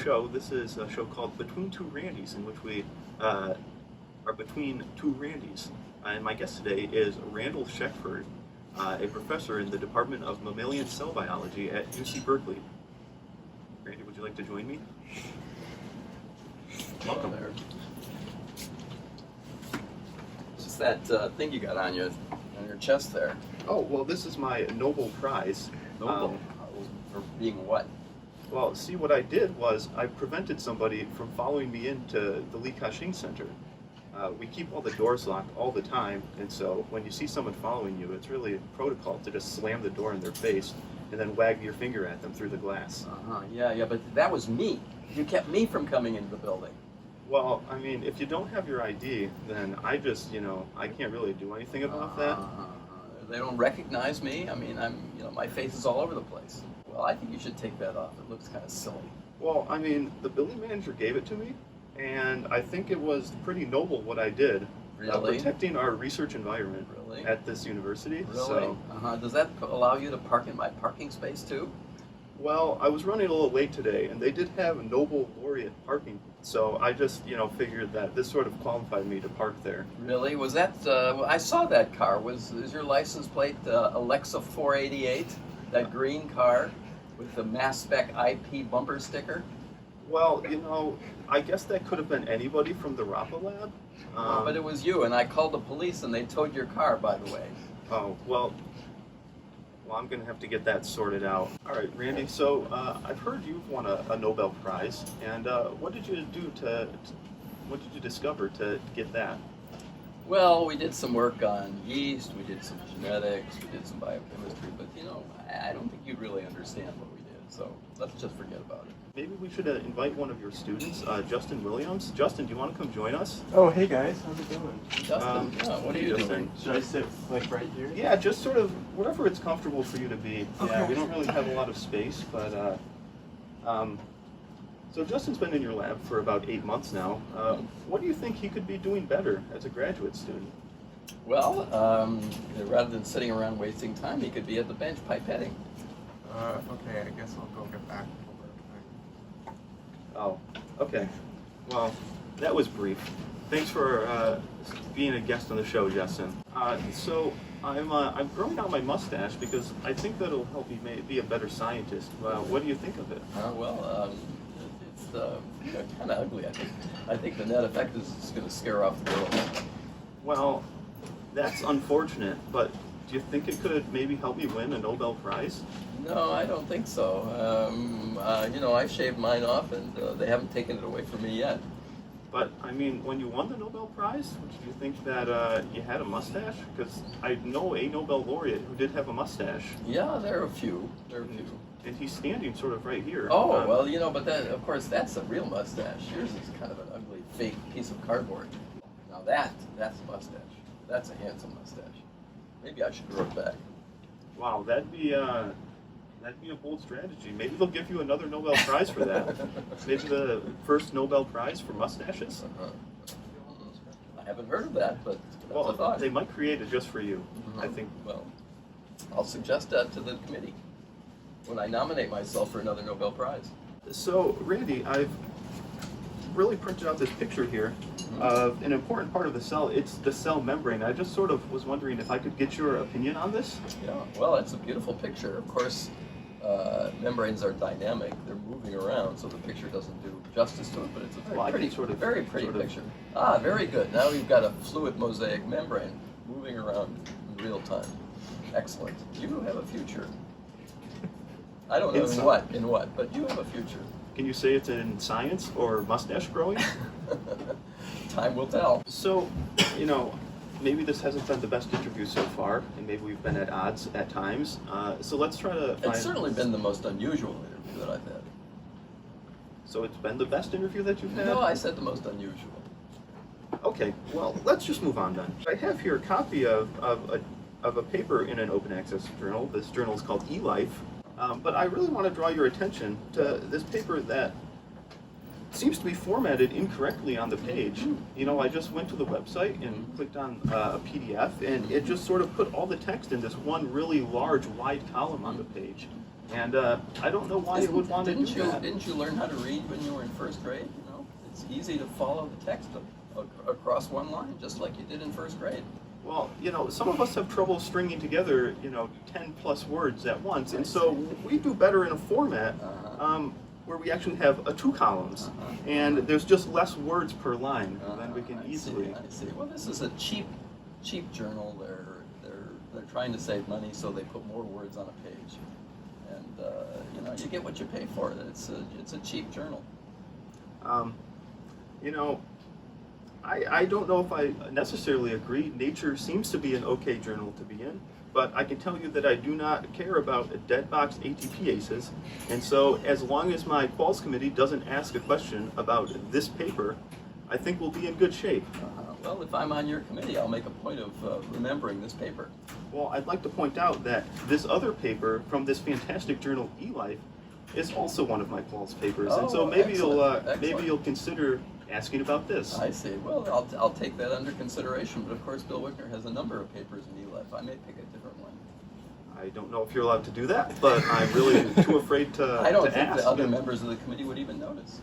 show. This is a show called Between Two Randys, in which we are between two Randys. And my guest today is Randall Sheckford, a professor in the Department of Mammalian Cell Biology at UC Berkeley. Randy, would you like to join me? Welcome. There. What's that thing you got on your chest there? Oh, well, this is my Nobel Prize. Nobel? For being what? Well, see, what I did was I prevented somebody from following me into the Li Ka-shing Center. We keep all the doors locked all the time, and so when you see someone following you, it's really protocol to just slam the door in their face and then wag your finger at them through the glass. Yeah, but that was me. You kept me from coming into the building. Well, I mean, if you don't have your ID, then I just, I can't really do anything about that. They don't recognize me. I mean, my face is all over the place. Well, I think you should take that off. It looks kind of silly. Well, I mean, the building manager gave it to me, and I think it was pretty noble what I did. Really? Protecting our research environment Really? at this university. Really? So, Does that allow you to park in my parking space too? well, I was running a little late today, and they did have Nobel laureate parking, so I just, figured that this sort of qualified me to park there. Really? Was that? I saw that car. Is your license plate Alexa 488? That green car with the mass spec IP bumper sticker? Well, I guess that could have been anybody from the Rapa lab. But it was you, and I called the police, and they towed your car. By the way. Oh well. Well, I'm going to have to get that sorted out. All right, Randy, so I've heard you've won a Nobel Prize, and what did you do what did you discover to get that? Well, we did some work on yeast, we did some genetics, we did some biochemistry, but I don't think you'd really understand what we did, so let's just forget about it. Maybe we should invite one of your students, Justin Williams. Justin, do you want to come join us? Oh, hey guys, how's it going? Justin, what are you doing? Should I sit like right here? Yeah, just sort of wherever it's comfortable for you to be. Okay. Yeah, we don't really have a lot of space, but so Justin's been in your lab for about 8 months now. What do you think he could be doing better as a graduate student? Well, rather than sitting around wasting time, he could be at the bench pipetting. Okay, I guess I'll go get back. Oh, okay. Well, that was brief. Thanks for being a guest on the show, Justin. So I'm growing out my mustache because I think that'll help me be a better scientist. What do you think of it? It's kind of ugly. I think the net effect is going to scare off the girls. Well, that's unfortunate, but do you think it could maybe help me win a Nobel Prize? No, I don't think so. I shaved mine off, and they haven't taken it away from me yet. But, I mean, when you won the Nobel Prize, do you think that you had a mustache? Because I know a Nobel laureate who did have a mustache. Yeah, there are a few. And he's standing sort of right here. Oh, well, but that, of course, that's a real mustache. Yours is kind of an ugly, fake piece of cardboard. Now that's a mustache. That's a handsome mustache. Maybe I should grow it back. Wow, that'd be a bold strategy. Maybe they'll give you another Nobel Prize for that. Maybe the first Nobel Prize for mustaches. I haven't heard of that, but that's a thought. They might create it just for you. I think. Well, I'll suggest that to the committee when I nominate myself for another Nobel Prize. So, Randy, I've really printed out this picture here of an important part of the cell. It's the cell membrane. I just sort of was wondering if I could get your opinion on this. Yeah, well, it's a beautiful picture. Of course, membranes are dynamic. They're moving around, so the picture doesn't do justice to it, but it's a very pretty picture. Ah, very good. Now we've got a fluid mosaic membrane moving around in real time. Excellent. You have a future. I don't know in what, but you have a future. Can you say it's in science or mustache growing? Time will tell. So, maybe this hasn't been the best interview so far, and maybe we've been at odds at times. So let's try to find... It's certainly been the most unusual interview that I've had. So it's been the best interview that you've had? No, I said the most unusual. Okay, well, let's just move on then. I have here a copy of a paper in an open access journal. This journal is called eLife. But I really want to draw your attention to this paper that seems to be formatted incorrectly on the page. I just went to the website and clicked on a PDF, and it just sort of put all the text in this one really large, wide column on the page. And I don't know why you would want to do that. Didn't you learn how to read when you were in first grade? You know, it's easy to follow the text across one line, just like you did in first grade. Well, you know, some of us have trouble stringing together, 10 plus words at once, and so we do better in a format where we actually have two columns, and there's just less words per line, then we can easily. I see. Well, this is a cheap journal. They're trying to save money, so they put more words on a page, and you get what you pay for. It's a cheap journal. I don't know if I necessarily agree. Nature seems to be an okay journal to be in, but I can tell you that I do not care about dead box ATP aces, and so as long as my quals committee doesn't ask a question about this paper, I think we'll be in good shape. Well, if I'm on your committee, I'll make a point of remembering this paper. Well, I'd like to point out that this other paper from this fantastic journal, eLife, is also one of my quals papers, and so maybe you'll consider asking about this. I see. Well, I'll take that under consideration, but of course Bill Wickner has a number of papers in eLife. I may pick a different one. I don't know if you're allowed to do that, but I'm really too afraid to I don't think ask. the other members of the committee would even notice.